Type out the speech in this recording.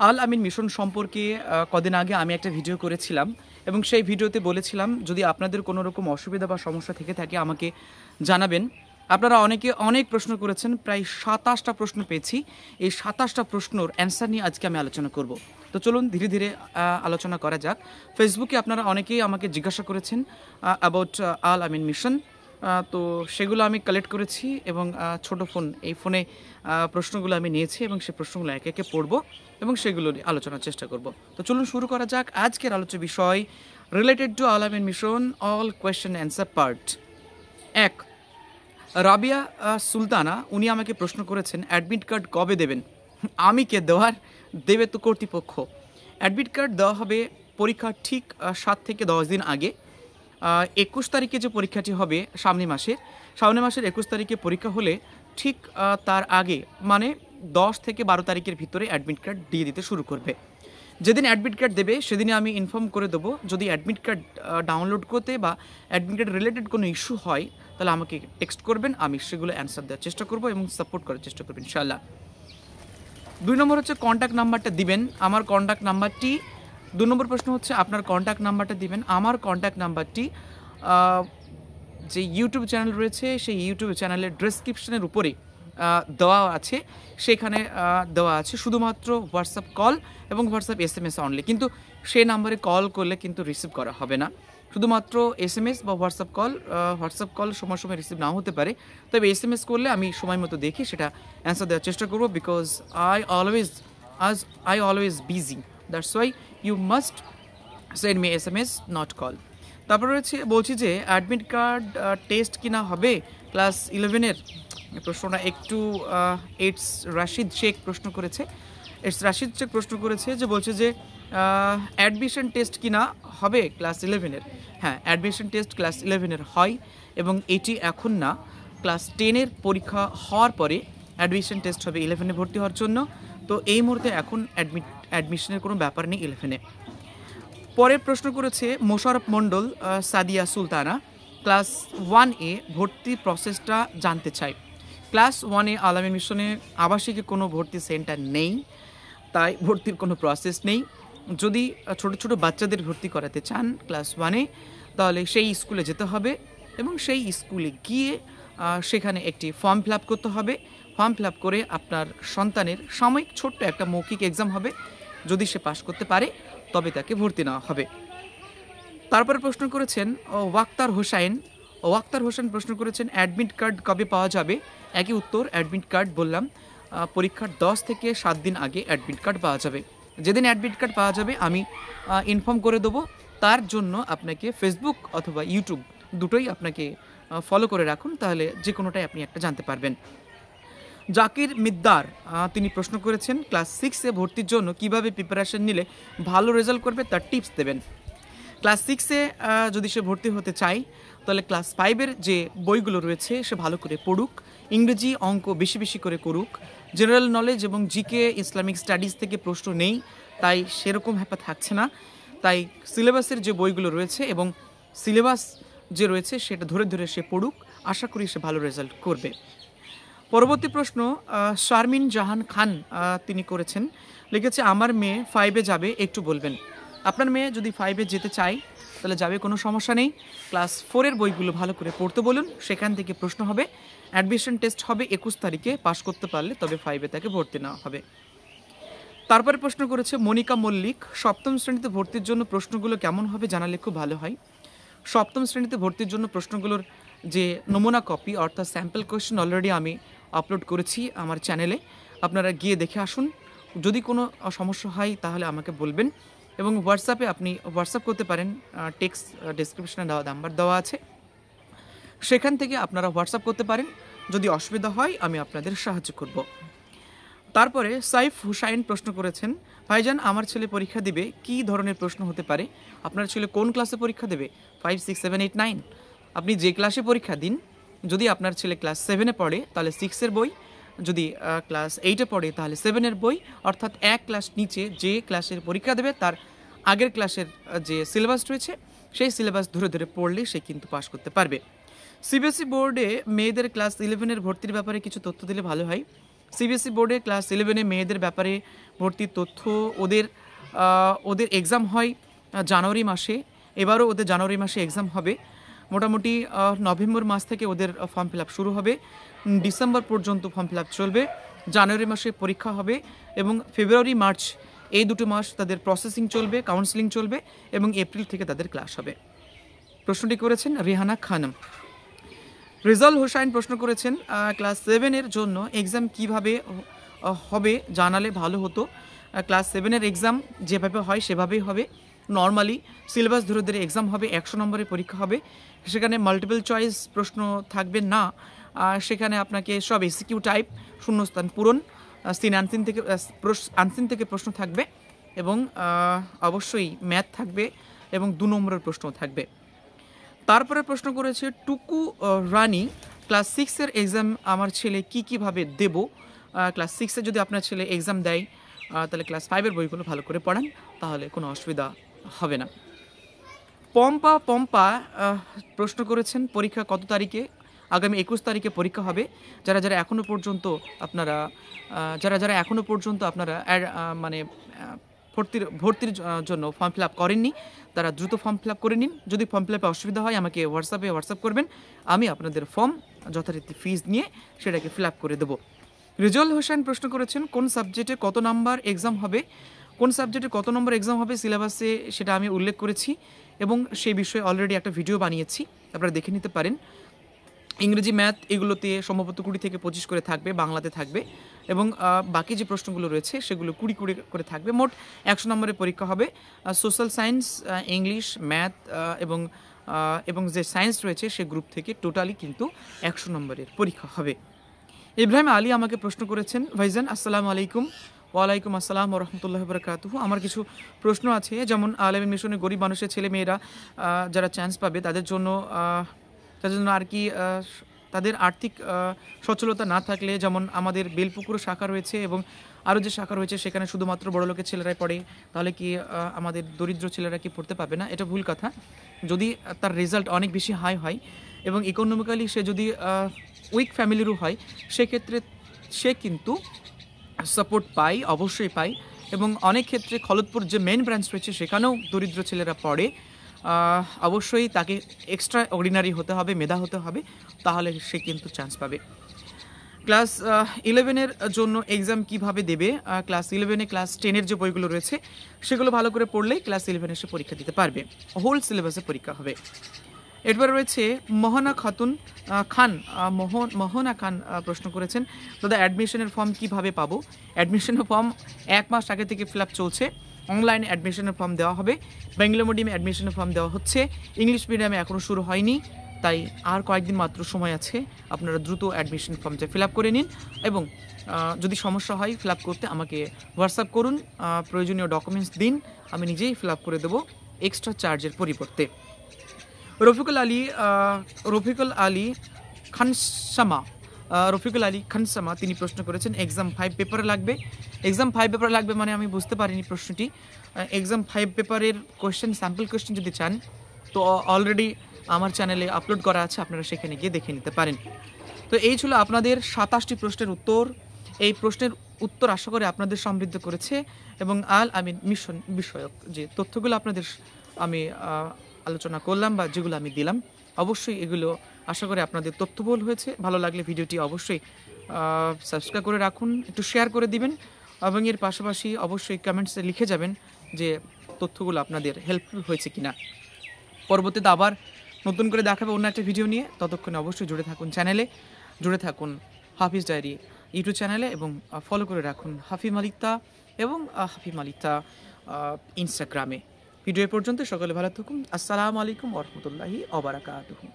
আল Amin mission সম্পর্কে কদিন আগে আমি একটা ভিডিও করেছিলাম এবং সেই ভিডিওতে বলেছিলাম যদি আপনাদের কোনো রকম অসুবিধা বা সমস্যা থেকে থাকে আমাকে জানাবেন। আপনারা অনেকে অনেক প্রশ্ন করেছেন, প্রায় ২৭টা প্রশ্ন পেয়েছি। এই ২৭টা প্রশ্নর অ্যান্সার নিয়ে আজকে আমি আলোচনা করব। তো চলুন ধীরে ধীরে আলোচনা করা যাক। ফেসবুকে আপনারা অনেকেই আমাকে জিজ্ঞাসা করেছেন অ্যাবাউট আল আমিন মিশন, তো সেগুলো আমি কালেক্ট করেছি এবং ছোট ফোন, এই ফোনে প্রশ্নগুলো আমি নিয়েছি এবং সেই প্রশ্নগুলো একে একে পড়ব এবং সেগুলো নিয়ে আলোচনার চেষ্টা করব। তো চলুন শুরু করা যাক। আজকের আলোচ্য বিষয় related to Al Amin mission, all question answer part ১। Rabiya Sultana উনি আমাকে প্রশ্ন করেছেন অ্যাডমিট কার্ড কবে দেবেন। আমি কে দেওয়ার, দেবে তো কর্তৃপক্ষ। অ্যাডমিট কার্ড দেওয়া হবে পরীক্ষার ঠিক ৭ থেকে ১০ দিন আগে। ২১ তারিখে যে পরীক্ষাটি হবে সামনের মাসের ২১ তারিখে পরীক্ষা হলে ঠিক তার আগে মানে ১০ থেকে ১২ তারিখের ভিতরে অ্যাডমিট কার্ড দিয়ে দিতে শুরু করবে। যেদিন অ্যাডমিট কার্ড দেবে সেদিনই আমি ইনফর্ম করে দেবো। যদি অ্যাডমিট কার্ড ডাউনলোড করতে বা অ্যাডমিট কার্ড রিলেটেড কোনো ইস্যু হয় তাহলে আমাকে টেক্সট করবেন, আমি সেগুলো অ্যান্সার দেওয়ার চেষ্টা করব এবং সাপোর্ট করার চেষ্টা করবেন ইনশাআল্লাহ। ২ নম্বর হচ্ছে কন্ট্যাক্ট নাম্বারটা দিবেন, আমার কন্ট্যাক্ট নাম্বারটি। ২ নম্বর প্রশ্ন হচ্ছে আপনার কন্ট্যাক্ট নাম্বারটা দিবেন। আমার কন্ট্যাক্ট নাম্বারটি যে ইউটিউব চ্যানেল রয়েছে সেই ইউটিউব চ্যানেলের ডেসক্রিপশনের উপরে দেওয়া আছে, সেখানে দেওয়া আছে। শুধুমাত্র হোয়াটসঅ্যাপ কল এবং হোয়াটসঅ্যাপ SMS অনলি, কিন্তু সেই নাম্বারে কল করলে কিন্তু রিসিভ করা হবে না। শুধুমাত্র SMS বা হোয়াটসঅ্যাপ কল সময় সময় রিসিভ নাও হতে পারে, তবে SMS করলে আমি সময় মতো দেখি সেটা অ্যান্সার দেওয়ার চেষ্টা করব। Because I always busy, that's why you must send me SMS, not call. তারপর রয়েছে বলছি যে অ্যাডমিট কার্ড টেস্ট কিনা হবে ক্লাস 11-এর। প্রশ্নটা একটু ইটস রাশিদ শেখ প্রশ্ন করেছে। যে বলছে যে অ্যাডমিশন টেস্ট কিনা হবে ক্লাস 11-এর। হ্যাঁ, অ্যাডমিশন টেস্ট ক্লাস 11-এর হয় এবং এটি এখন না, ক্লাস 10-এর পরীক্ষা হওয়ার পরে অ্যাডমিশন টেস্ট হবে 11-এ ভর্তি হওয়ার জন্য। তো এই মুহূর্তে এখন অ্যাডমিশনের কোনো ব্যাপার নেই 11-এ। পরের প্রশ্ন করেছে মোশাররফ মণ্ডল সাদিয়া সুলতানা, ক্লাস 1-এ ভর্তি প্রসেসটা জানতে চাই। ক্লাস 1-এ আল আমিন মিশনে আবাসিকে কোনো ভর্তি সেন্টার নেই, তাই ভর্তির কোনো প্রসেস নেই। যদি ছোট ছোট বাচ্চাদের ভর্তি করাতে চান ক্লাস 1-এ তাহলে সেই স্কুলে যেতে হবে এবং সেই স্কুলে গিয়ে সেখানে একটি ফর্ম ফিল আপ করতে হবে। ফর্ম ফিল আপ করে আপনার সন্তানের সাময়িক ছোট্ট একটা মৌখিক এক্সাম হবে, যদি সে পাশ করতে পারে তবে তাকে ভর্তি নেওয়া হবে। তারপরে প্রশ্ন করেছেন ওয়াক্তার হোসেন প্রশ্ন করেছেন অ্যাডমিট কার্ড কবে পাওয়া যাবে। একই উত্তর, অ্যাডমিট কার্ড বললাম পরীক্ষার 10 থেকে 7 দিন আগে অ্যাডমিট কার্ড পাওয়া যাবে। যেদিন অ্যাডমিট কার্ড পাওয়া যাবে আমি ইনফর্ম করে দেবো। তার জন্য আপনাকে ফেসবুক অথবা ইউটিউব দুটোই আপনাকে ফলো করে রাখুন, তাহলে যে কোনোটাই আপনি একটা জানতে পারবেন। জাকির মিদ্দার তিনি প্রশ্ন করেছেন ক্লাস 6-এ ভর্তির জন্য কিভাবে প্রিপারেশন নিলে ভালো রেজাল্ট করবে তার টিপস দেবেন। ক্লাস 6-এ যদি সে ভর্তি হতে চায় তাহলে ক্লাস 5-এর যে বইগুলো রয়েছে সে ভালো করে পড়ুক, ইংরেজি অঙ্ক বেশি বেশি করে করুক। জেনারেল নলেজ এবং জিকে ইসলামিক স্টাডিজ থেকে প্রশ্ন নেই, তাই সেরকম হ্যাপা থাকছে না। তাই সিলেবাসের যে বইগুলো রয়েছে এবং সিলেবাস যে রয়েছে সেটা ধরে ধরে সে পড়ুক, আশা করি সে ভালো রেজাল্ট করবে। পরবর্তী প্রশ্ন শারমিন জাহান খান তিনি করেছেন, লিখেছে আমার মেয়ে 5-এ যাবে, একটু বলবেন। আপনার মেয়ে যদি 5-এ যেতে চায় তাহলে যাবে, কোনো সমস্যা নেই। ক্লাস 4-এর বইগুলো ভালো করে পড়তে বলুন, সেখান থেকে প্রশ্ন হবে। অ্যাডমিশন টেস্ট হবে 21 তারিখে, পাশ করতে পারলে তবে 5-এ তাকে ভর্তি নেওয়া হবে। তারপরে প্রশ্ন করেছে মনিকা মল্লিক, 7ম শ্রেণীতে ভর্তির জন্য প্রশ্নগুলো কেমন হবে জানালে খুব ভালো হয়। 7ম শ্রেণীতে ভর্তির জন্য প্রশ্নগুলোর যে নমুনা কপি অর্থাৎ স্যাম্পল কোয়েশ্চেন অলরেডি আমি আপলোড করেছি আমার চ্যানেলে, আপনারা গিয়ে দেখে আসুন। যদি কোনো সমস্যা হয় তাহলে আমাকে বলবেন এবং হোয়াটসঅ্যাপে আপনি হোয়াটসঅ্যাপ করতে পারেন, টেক্সট ডেসক্রিপশনে নাম্বার দেওয়া আছে, সেখান থেকে আপনারা হোয়াটসঅ্যাপ করতে পারেন। যদি অসুবিধা হয় আমি আপনাদের সাহায্য করব। তারপরে সাইফ হুসাইন প্রশ্ন করেছেন ভাইজান আমার ছেলে পরীক্ষা দিবে, কী ধরনের প্রশ্ন হতে পারে? আপনার ছেলে কোন ক্লাসে পরীক্ষা দেবে? 5, 6, 7, 8, 9? আপনি যে ক্লাসে পরীক্ষা দিন, যদি আপনার ছেলে ক্লাস 7-এ পড়ে তাহলে 6-এর বই, যদি ক্লাস 8-এ পড়ে তাহলে 7-এর বই, অর্থাৎ এক ক্লাস নিচে যে ক্লাসের পরীক্ষা দেবে তার আগের ক্লাসের যে সিলেবাস রয়েছে সেই সিলেবাস ধরে ধরে পড়লে সে কিন্তু পাশ করতে পারবে। সিবিএসই বোর্ডে মেয়েদের ক্লাস 11-এর ভর্তির ব্যাপারে কিছু তথ্য দিলে ভালো হয়। সিবিএসই বোর্ডে ক্লাস 11-এ মেয়েদের ব্যাপারে ভর্তির তথ্য, ওদের এক্সাম হয় জানুয়ারি মাসে, এবারও ওদের জানুয়ারি মাসে এক্সাম হবে। মোটামুটি নভেম্বর মাস থেকে ওদের ফর্ম ফিল আপ শুরু হবে, ডিসেম্বর পর্যন্ত ফর্ম ফিল আপ চলবে, জানুয়ারি মাসে পরীক্ষা হবে এবং ফেব্রুয়ারি মার্চ এই দুটো মাস তাদের প্রসেসিং চলবে, কাউন্সেলিং চলবে এবং এপ্রিল থেকে তাদের ক্লাস হবে। প্রশ্নটি করেছেন রেহানা খানম। রেজাল হোসাইন প্রশ্ন করেছেন ক্লাস 7-এর জন্য এক্সাম কিভাবে হবে জানালে ভালো হতো। ক্লাস 7-এর এক্সাম যেভাবে হয় সেভাবেই হবে। নর্মালি সিলেবাস ধরে ধরে এক্সাম হবে, 100 নম্বরের পরীক্ষা হবে, সেখানে মাল্টিপল চয়েস প্রশ্ন থাকবে না, সেখানে আপনাকে সব এসিকিউ টাইপ, শূন্যস্থান পূরণ, আনসিন থেকে প্রশ্ন থাকবে এবং অবশ্যই ম্যাথ থাকবে এবং 2 নম্বরের প্রশ্ন থাকবে। তারপরে প্রশ্ন করেছে টুকু রানী, ক্লাস 6-এর এক্সাম আমার ছেলে কীভাবে দেব। ক্লাস 6-এ যদি আপনার ছেলে এক্সাম দেয় তাহলে ক্লাস 5-এর বইগুলো ভালো করে পড়ান, তাহলে কোনো অসুবিধা হবে না। পম্পা প্রশ্ন করেছেন পরীক্ষা কত তারিখে। আগামী 21 তারিখে পরীক্ষা হবে। যারা এখনও পর্যন্ত আপনারা মানে ভর্তির জন্য ফর্ম ফিল আপ করেননি, তারা দ্রুত ফর্ম ফিল আপ করে নিন। যদি ফর্ম ফিল আপে অসুবিধা হয় আমাকে হোয়াটসঅ্যাপ করবেন, আমি আপনাদের ফর্ম যথারীতি ফিজ নিয়ে সেটাকে ফিল আপ করে দেবো। রেজাল হোসেন প্রশ্ন করেছেন কোন সাবজেক্টে কত নাম্বার এক্সাম হবে। কোন সাবজেক্টে কত নম্বর এক্সাম হবে সিলেবাসে সেটা আমি উল্লেখ করেছি এবং সেই বিষয়ে অলরেডি একটা ভিডিও বানিয়েছি, আপনারা দেখে নিতে পারেন। ইংরেজি, ম্যাথ এগুলোতে সম্ভবত 20 থেকে 25 করে থাকবে, বাংলাতে থাকবে এবং বাকি যে প্রশ্নগুলো রয়েছে সেগুলো 20 করে থাকবে। মোট 100 নম্বরের পরীক্ষা হবে। সোশ্যাল সায়েন্স, ইংলিশ, ম্যাথ এবং যে সায়েন্স রয়েছে সে গ্রুপ থেকে টোটালি কিন্তু 100 নম্বরের পরীক্ষা হবে। ইব্রাহিম আলী আমাকে প্রশ্ন করেছেন ভাইজান আসসালামু আলাইকুম। ওয়ালাইকুম আসসালাম ওয়া রাহমাতুল্লাহি ওয়া বারাকাতুহু। আমার কিছু প্রশ্ন আছে, যেমন আলেম মিশনের গরিব মানুষের ছেলে মেয়েরা যারা চান্স পাবে তাদের জন্য আর কি তাদের আর্থিক সচ্ছলতা না থাকলে, যেমন আমাদের বেলপুকুর শাখা রয়েছে এবং আরও যে শাখা রয়েছে সেখানে শুধুমাত্র বড় লোকের ছেলেরাই পড়ে, তাহলে কি আমাদের দরিদ্র ছেলেরা কি পড়তে পাবে না? এটা ভুল কথা। যদি তার রেজাল্ট অনেক বেশি হাই হয় এবং ইকোনমিক্যালি সে যদি উইক ফ্যামিলিরও হয়, সেক্ষেত্রে সে কিন্তু সাপোর্ট পায়, অবশ্যই পায়। এবং অনেক ক্ষেত্রে খলদপুর যে মেন ব্রাঞ্চ রয়েছে সেখানেও দরিদ্র ছেলেরা পড়ে। অবশ্যই তাকে এক্সট্রা অর্ডিনারি হতে হবে, মেধা হতে হবে, তাহলে সে কিন্তু চান্স পাবে। ক্লাস 11-এর জন্য এক্সাম কিভাবে দেবে। ক্লাস 11-এ ক্লাস 10-এর যে বইগুলো রয়েছে সেগুলো ভালো করে পড়লেই ক্লাস 11-এ সে পরীক্ষা দিতে পারবে, হোল সিলেবাসে পরীক্ষা হবে। এরপর রয়েছে মোহনা খান প্রশ্ন করেছেন দাদা অ্যাডমিশনের ফর্ম কিভাবে পাবো। অ্যাডমিশনের ফর্ম 1 মাস আগে থেকে ফিল আপ চলছে। অনলাইনে অ্যাডমিশনের ফর্ম দেওয়া হবে, বাংলা মিডিয়ামে অ্যাডমিশনের ফর্ম দেওয়া হচ্ছে, ইংলিশ মিডিয়ামে এখনও শুরু হয়নি, তাই আর কয়েকদিন মাত্র সময় আছে। আপনারা দ্রুত অ্যাডমিশন ফর্মটা ফিল আপ করে নিন এবং যদি সমস্যা হয় ফিল আপ করতে আমাকে হোয়াটসঅ্যাপ করুন, প্রয়োজনীয় ডকুমেন্টস দিন, আমি নিজেই ফিল আপ করে দেবো এক্সট্রা চার্জের পরিবর্তে। রফিকুল আলী খানসামা তিনি প্রশ্ন করেছেন এক্সাম 5 পেপারে লাগবে। এক্সাম 5 পেপারে লাগবে মানে আমি বুঝতে পারিনি প্রশ্নটি। এক্সাম 5 পেপারের স্যাম্পল কোয়েশ্চেন যদি চান তো অলরেডি আমার চ্যানেলে আপলোড করা আছে, আপনারা সেখানে গিয়ে দেখে নিতে পারেন। তো এই ছিল আপনাদের 27টি প্রশ্নের উত্তর। এই প্রশ্নের উত্তর আশা করে আপনাদের সমৃদ্ধ করেছে এবং আল আমিন মিশন বিষয়ক যে তথ্যগুলো আপনাদের আমি আলোচনা করলাম বা যেগুলো আমি দিলাম, অবশ্যই এগুলো আশা করি আপনাদের তথ্যবহুল হয়েছে। ভালো লাগলে ভিডিওটি অবশ্যই সাবস্ক্রাইব করে রাখুন, একটু শেয়ার করে দিবেন এবং এর পাশাপাশি অবশ্যই কমেন্টসে লিখে যাবেন যে তথ্যগুলো আপনাদের হেল্পফুল হয়েছে কিনা। পরবর্তীতে আবার নতুন করে দেখাবে অন্য একটা ভিডিও নিয়ে, ততক্ষণে অবশ্যই জুড়ে থাকুন চ্যানেলে, জুড়ে থাকুন হাফিজ ডায়েরি ইউটিউব চ্যানেলে এবং ফলো করে রাখুন হাফি মালিকতা এবং হাফি মালিকতা ইনস্টাগ্রামে। ভিডিও পর্যন্ত সকলে ভালো থাকুন। আসসালামু আলাইকুম ওয়া রাহমাতুল্লাহি ওয়া বারাকাতুহু।